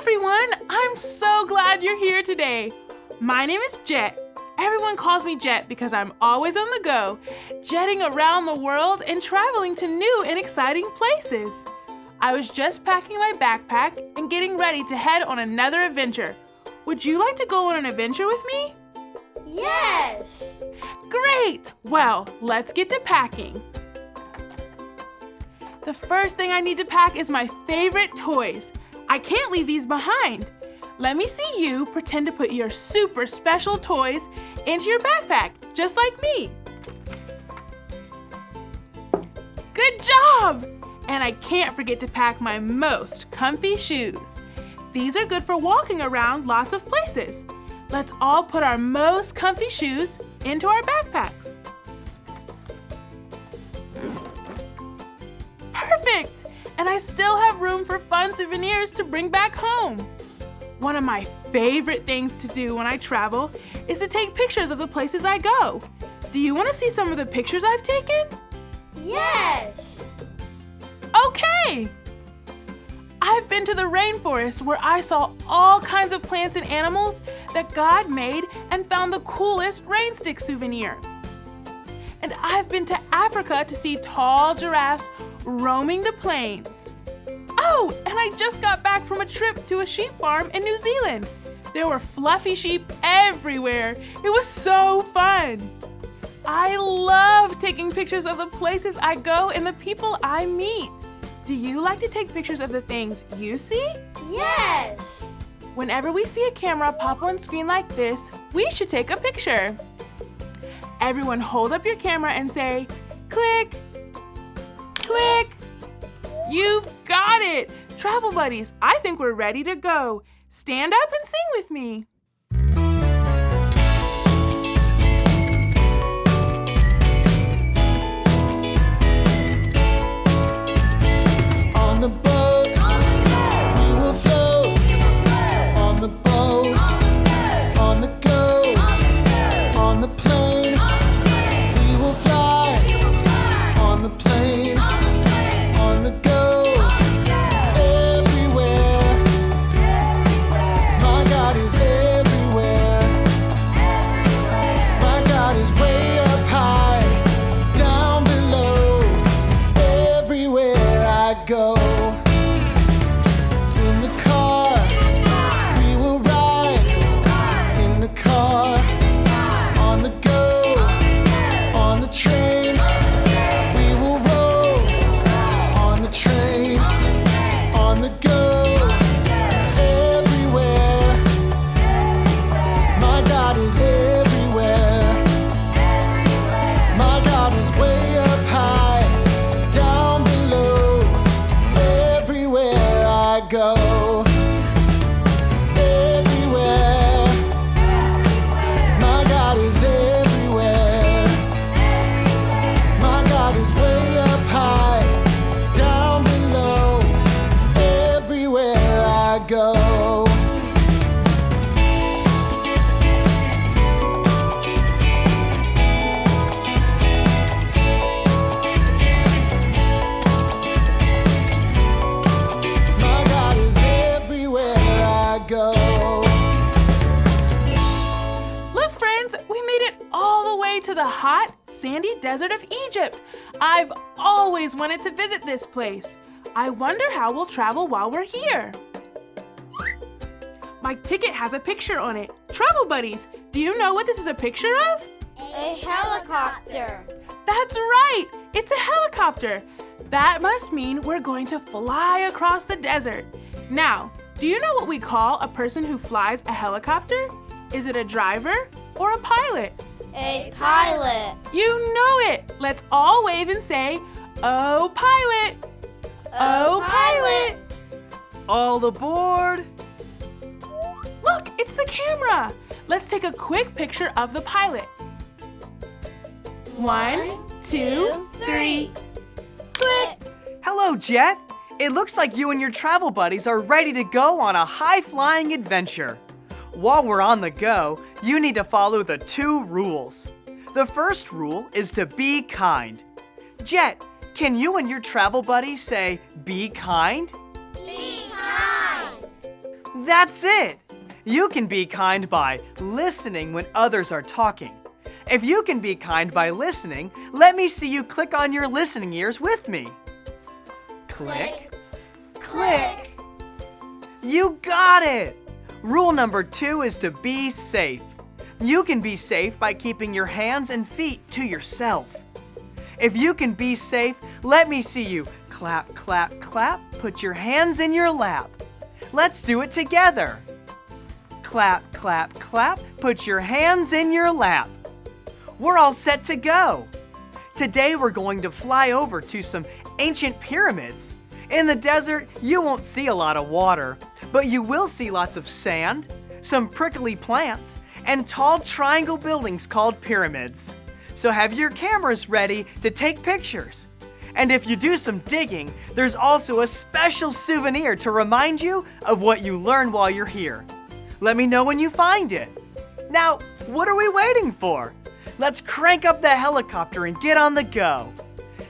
everyone! I'm so glad you're here today. My name is Jet. Everyone calls me Jet because I'm always on the go, jetting around the world and traveling to new and exciting places. I was just packing my backpack and getting ready to head on another adventure. Would you like to go on an adventure with me? Yes! Great! Well, let's get to packing. The first thing I need to pack is my favorite toys. I can't leave these behind. Let me see you pretend to put your super special toys into your backpack, just like me. Good job! And I can't forget to pack my most comfy shoes. These are good for walking around lots of places. Let's all put our most comfy shoes into our backpacks. Perfect! And I still have room for fun souvenirs to bring back home. One of my favorite things to do when I travel is to take pictures of the places I go. Do you want to see some of the pictures I've taken? Yes! Okay! I've been to the rainforest where I saw all kinds of plants and animals that God made and found the coolest rain stick souvenir. And I've been to Africa to see tall giraffes roaming the plains. Oh, and I just got back from a trip to a sheep farm in New Zealand. There were fluffy sheep everywhere. It was so fun. I love taking pictures of the places I go and the people I meet. Do you like to take pictures of the things you see? Yes! Whenever we see a camera pop on screen like this, we should take a picture. Everyone hold up your camera and say, click, click. You've got it! Travel buddies, I think we're ready to go. Stand up and sing with me. On the boat, we will float. On the boat, on the go, on the plane, we will fly. On the plane, on the go. Go. In the car, we will ride. In the car, on the go, on the train, we will roll. On the train, on the go, everywhere. My God is everywhere. My God is way up high. Go everywhere. My God is everywhere. My God is way up high, down below, everywhere I go. Look, friends, we made it all the way to the hot, sandy desert of Egypt. I've always wanted to visit this place. I wonder how we'll travel while we're here. My ticket has a picture on it. Travel buddies, do you know what this is a picture of? A helicopter. That's right, it's a helicopter. That must mean we're going to fly across the desert. Now, do you know what we call a person who flies a helicopter? Is it a driver or a pilot? A pilot. You know it! Let's all wave and say, "Oh, pilot! Oh, pilot!" All aboard! Look, it's the camera! Let's take a quick picture of the pilot. 1, 2, 3. Click! Hello, Jet! It looks like you and your travel buddies are ready to go on a high-flying adventure. While we're on the go, you need to follow the 2 rules. The first rule is to be kind. Jet, can you and your travel buddies say, be kind? Be kind. That's it! You can be kind by listening when others are talking. If you can be kind by listening, let me see you click on your listening ears with me. Click, click. You got it! Rule number 2 is to be safe. You can be safe by keeping your hands and feet to yourself. If you can be safe, let me see you clap, clap, clap. Put your hands in your lap. Let's do it together. Clap, clap, clap. Put your hands in your lap. We're all set to go. Today we're going to fly over to some ancient pyramids. In the desert, you won't see a lot of water, but you will see lots of sand, some prickly plants, and tall triangle buildings called pyramids. So have your cameras ready to take pictures. And if you do some digging, there's also a special souvenir to remind you of what you learned while you're here. Let me know when you find it. Now, what are we waiting for? Let's crank up the helicopter and get on the go.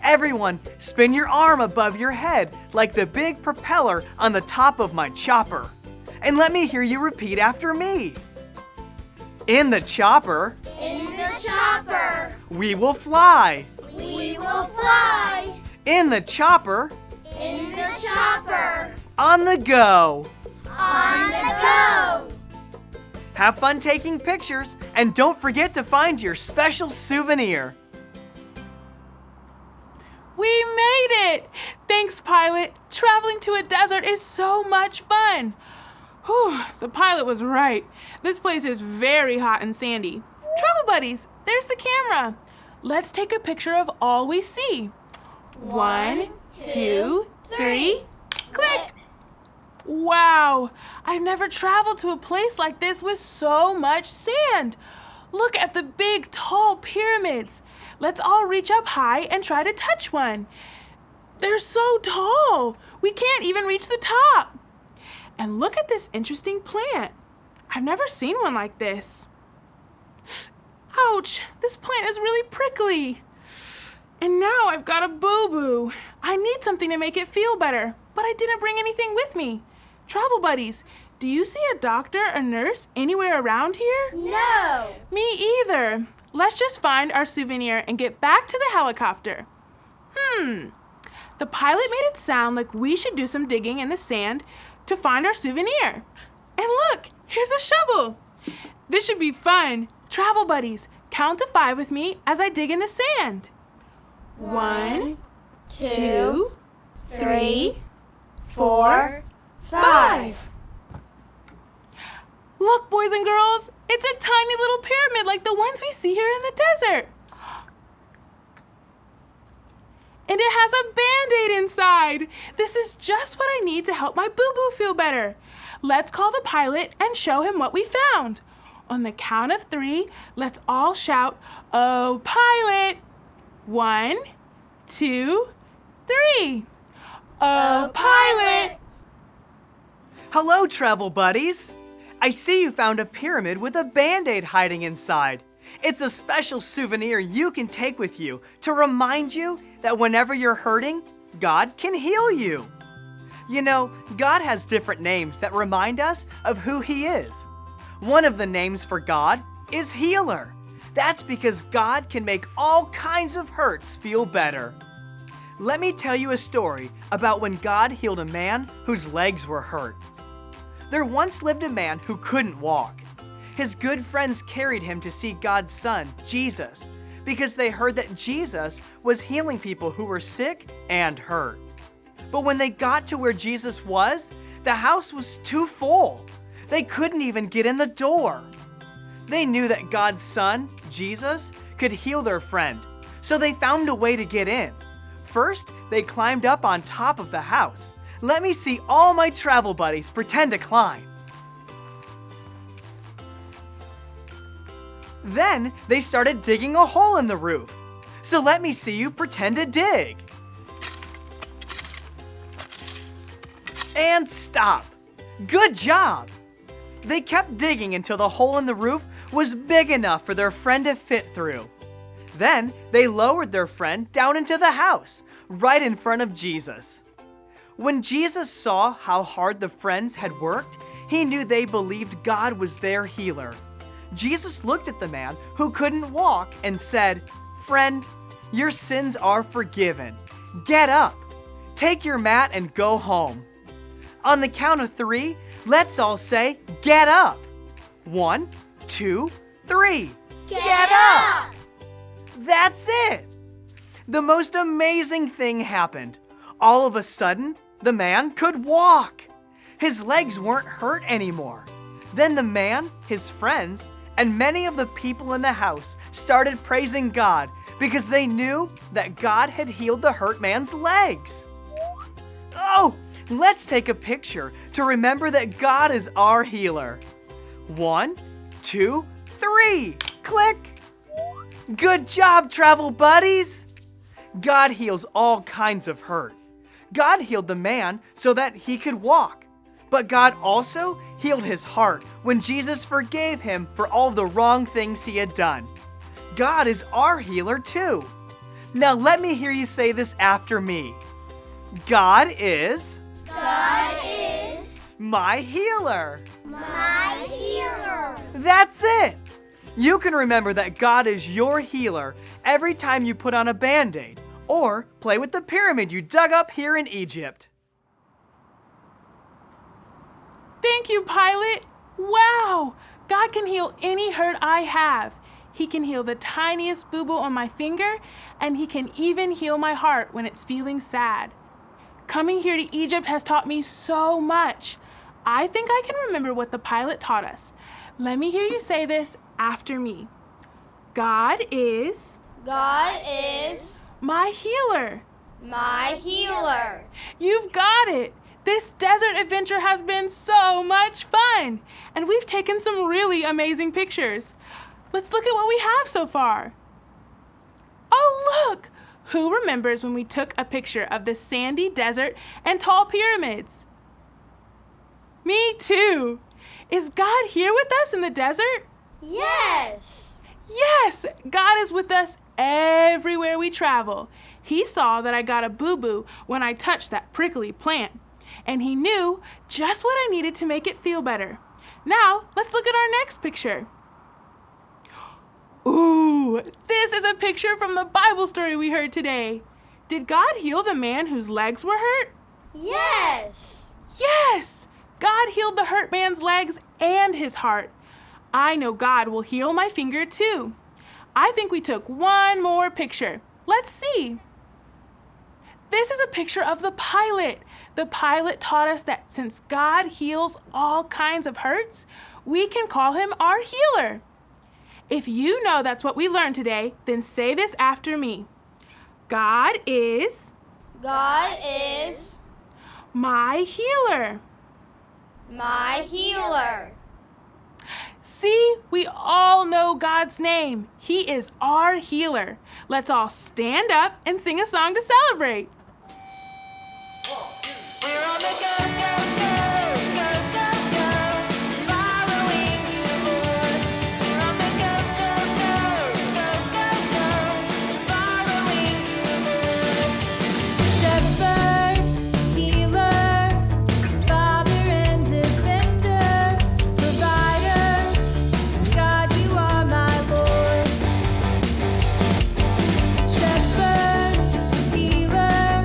Everyone, spin your arm above your head like the big propeller on the top of my chopper. And let me hear you repeat after me. In the chopper, In the chopper, we will fly. we will fly. In the chopper, In the chopper, on the go. on the go. Have fun taking pictures, and don't forget to find your special souvenir. We made it! Thanks, pilot. Traveling to a desert is so much fun. Whew, the pilot was right. This place is very hot and sandy. Travel buddies, there's the camera. Let's take a picture of all we see. 1, 2, 3, click! Wow, I've never traveled to a place like this with so much sand. Look at the big, tall pyramids. Let's all reach up high and try to touch one. They're so tall, we can't even reach the top. And look at this interesting plant. I've never seen one like this. Ouch, this plant is really prickly. And now I've got a boo-boo. I need something to make it feel better, but I didn't bring anything with me. Travel buddies, do you see a doctor or nurse anywhere around here? No. Me either. Let's just find our souvenir and get back to the helicopter. The pilot made it sound like we should do some digging in the sand to find our souvenir. And look, here's a shovel. This should be fun. Travel buddies, count to 5 with me as I dig in the sand. 1, 2, 3, 4, 5. Look, boys and girls, it's a tiny little pyramid like the ones we see here in the desert. And it has a Band-Aid inside. This is just what I need to help my boo-boo feel better. Let's call the pilot and show him what we found. On the count of 3, let's all shout, "Oh, pilot!" 1, 2, 3. Oh, pilot! Hello, travel buddies. I see you found a pyramid with a Band-Aid hiding inside. It's a special souvenir you can take with you to remind you that whenever you're hurting, God can heal you. You know, God has different names that remind us of who He is. One of the names for God is Healer. That's because God can make all kinds of hurts feel better. Let me tell you a story about when God healed a man whose legs were hurt. There once lived a man who couldn't walk. His good friends carried him to see God's Son, Jesus, because they heard that Jesus was healing people who were sick and hurt. But when they got to where Jesus was, the house was too full. They couldn't even get in the door. They knew that God's Son, Jesus, could heal their friend, so they found a way to get in. First, they climbed up on top of the house. Let me see all my travel buddies pretend to climb. Then they started digging a hole in the roof. So let me see you pretend to dig. And stop. Good job. They kept digging until the hole in the roof was big enough for their friend to fit through. Then they lowered their friend down into the house, right in front of Jesus. When Jesus saw how hard the friends had worked, He knew they believed God was their healer. Jesus looked at the man who couldn't walk and said, "Friend, your sins are forgiven. Get up, take your mat and go home." On the count of 3, let's all say, "Get up." 1, 2, 3. Get up! That's it! The most amazing thing happened. All of a sudden, the man could walk. His legs weren't hurt anymore. Then the man, his friends, and many of the people in the house started praising God because they knew that God had healed the hurt man's legs. Oh, let's take a picture to remember that God is our healer. 1, 2, 3. Click! Good job, travel buddies! God heals all kinds of hurt. God healed the man so that he could walk. But God also healed his heart when Jesus forgave him for all the wrong things he had done. God is our healer too. Now let me hear you say this after me. God is my healer. My healer. That's it. You can remember that God is your healer every time you put on a Band-Aid or play with the pyramid you dug up here in Egypt. Thank you, Pilot. Wow! God can heal any hurt I have. He can heal the tiniest boo-boo on my finger, and he can even heal my heart when it's feeling sad. Coming here to Egypt has taught me so much. I think I can remember what the pilot taught us. Let me hear you say this after me. God is my healer. My healer. You've got it. This desert adventure has been so much fun, and we've taken some really amazing pictures. Let's look at what we have so far. Oh, look! Who remembers when we took a picture of the sandy desert and tall pyramids? Me too. Is God here with us in the desert? Yes. Yes, God is with us everywhere we travel. He saw that I got a boo-boo when I touched that prickly plant, and he knew just what I needed to make it feel better. Now, let's look at our next picture. Ooh, this is a picture from the Bible story we heard today. Did God heal the man whose legs were hurt? Yes. Yes! God healed the hurt man's legs and his heart. I know God will heal my finger too. I think we took one more picture. Let's see. This is a picture of the pilot. The pilot taught us that since God heals all kinds of hurts, we can call him our healer. If you know that's what we learned today, then say this after me. God is my healer. My healer. See, we all know God's name. He is our healer. Let's all stand up and sing a song to celebrate. We're on the go, go, go, go, go, go, following the Lord. We're on the go, go, go, go, go, go, following the Lord. Shepherd, healer, Father and defender, provider, God, you are my Lord. Shepherd, healer,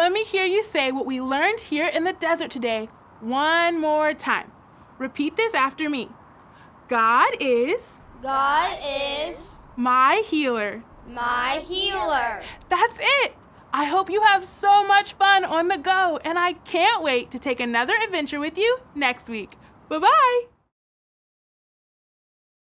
let me hear you say what we learned here in the desert today one more time. Repeat this after me. God is God is my healer. my healer. That's it. I hope you have so much fun on the go, and I can't wait to take another adventure with you next week. Bye-bye.